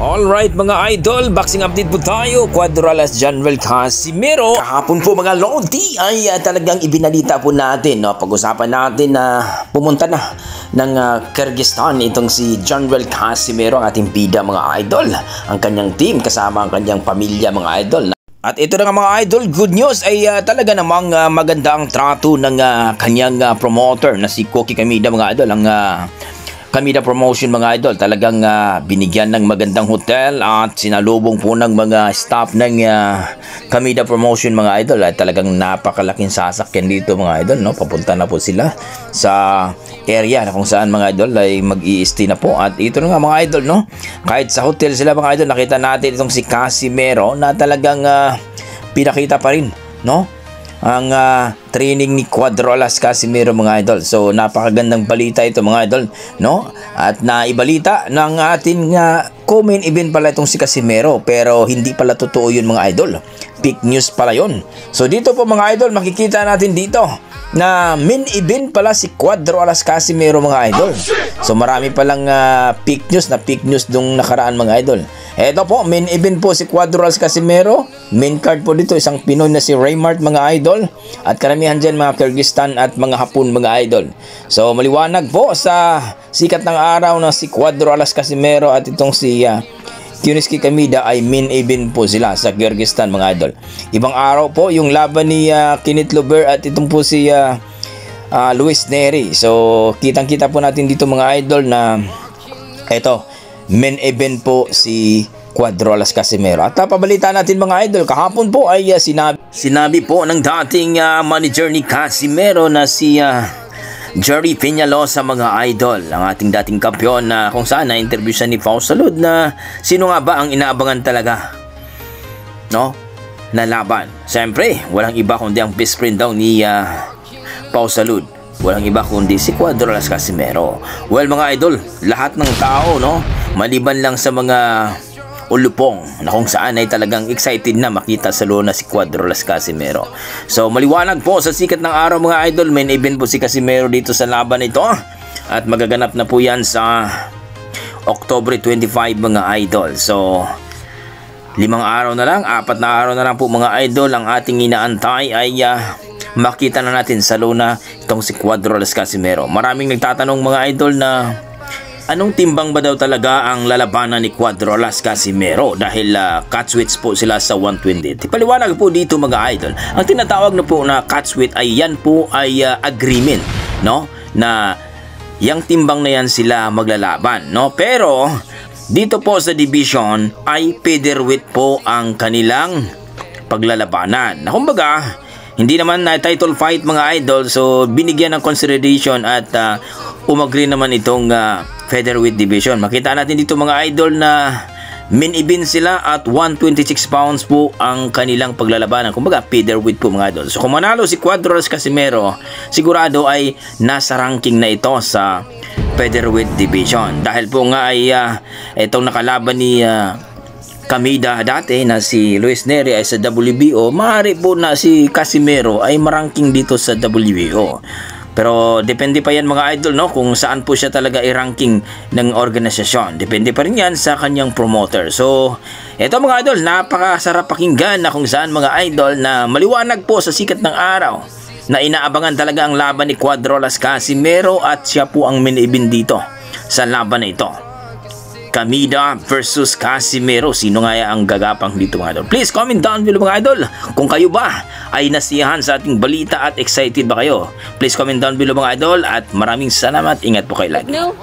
Alright mga idol, boxing update po tayo. Cuadralas Janvel Casimero. Kahapon po mga Lodi ay talagang ibinalita po natin, no? Pag-usapan natin na pumunta na ng Kyrgyzstan itong si Janvel Casimero, ang ating bida mga idol. Ang kanyang team kasama ang kanyang pamilya mga idol. At ito na nga mga idol, good news ay talaga namang maganda ang trato ng kanyang promoter na si Koki Kamida mga idol. Ang Kamida Promotion mga idol, talagang binigyan ng magandang hotel at sinalubong po ng mga staff ng Kamida Promotion mga idol. At talagang napakalaking sasakyan dito mga idol, no? Papunta na po sila sa area na kung saan mga idol ay mag-i-stay na po. At ito na nga mga idol, no? Kahit sa hotel sila mga idol, nakita natin itong si Casimero na talagang pinakita pa rin, no? Ang training ni Cuadralas Casimero mga idol. So napakagandang balita ito mga idol, no? At naibalita ng ating comment event pala itong si Casimero, pero hindi pala totoo yun mga idol. Fake news pala yun. So dito po mga idol, makikita natin dito na main event pala si Cuadralas Casimero mga idol. So marami palang fake news nung nakaraan mga idol. Eto po, main event po si Cuadralas Casimero. Main card po dito, isang Pinoy na si Raymart mga idol. At karamihan dyan mga Kyrgyzstan at mga Hapon mga idol. So maliwanag po sa sikat ng araw na si Cuadralas Casimero at itong si Kuniski Kamida ay main event po sila sa Kyrgyzstan mga idol. Ibang araw po yung laban ni Kenneth Lover at itong po si Luis Neri. So kitang-kita po natin dito mga idol na eto, main event po si Cuadralas Casimero. At pabalita natin mga idol, kahapon po ay sinabi po ng dating manager ni Casimero na si Jerry Peñalosa mga idol, ang ating dating kampiyon, na kung saan na-interview siya ni Pau Salud na sino nga ba ang inaabangan talaga, no, na laban. Siyempre, walang iba kundi ang best friend daw ni Pau Salud. Walang iba kundi si Cuadralas Casimero. Well mga idol, lahat ng tao, no, maliban lang sa mga ulupong na kung saan ay talagang excited na makita sa lona si Cuadralas Casimero. So maliwanag po sa sikat ng araw mga idol, main event po si Casimero dito sa laban ito. At magaganap na po yan sa October 25 mga idol. So 4 araw na lang po mga idol ang ating inaantay ay makita na natin sa lona itong si Cuadralas Casimero. Maraming nagtatanong mga idol na anong timbang ba daw talaga ang lalabanan ni Cuadralas Casimero dahil catchweights po sila sa 120. Paliwanag po dito mga idol, ang tinatawag na po na catchweight ay yan po ay agreement, no, na yang timbang na yan sila maglalaban, no. Pero dito po sa division ay featherweight po ang kanilang paglalabanan. Na kumbaga hindi naman na title fight mga idol, so binigyan ng consideration at umagri naman itong featherweight division. Makita natin dito mga idol na main event sila at 126 pounds po ang kanilang paglalabanan. Kumbaga featherweight po mga idol. So kung manalo si Cuadralas Casimero, sigurado ay nasa ranking na ito sa featherweight division. Dahil po nga ay itong nakalaban ni Kamida dati na si Luis Neri ay sa WBO, maaari po na si Casimero ay maranking dito sa WBO. Pero depende pa yan mga idol, no, kung saan po siya talaga i-ranking ng organisasyon. Depende pa rin yan sa kanyang promoter. So eto mga idol, napakasarap pakinggan na kung saan mga idol na maliwanag po sa sikat ng araw na inaabangan talaga ang laban ni Cuadralas Casimero at siya po ang main event dito sa laban na ito. Kamida versus Casimero. Sino nga ang gagapang dito mga idol? Please comment down below mga idol kung kayo ba ay nasiyahan sa ating balita at excited ba kayo. Please comment down below mga idol at maraming salamat. Ingat po kayo lagi. No.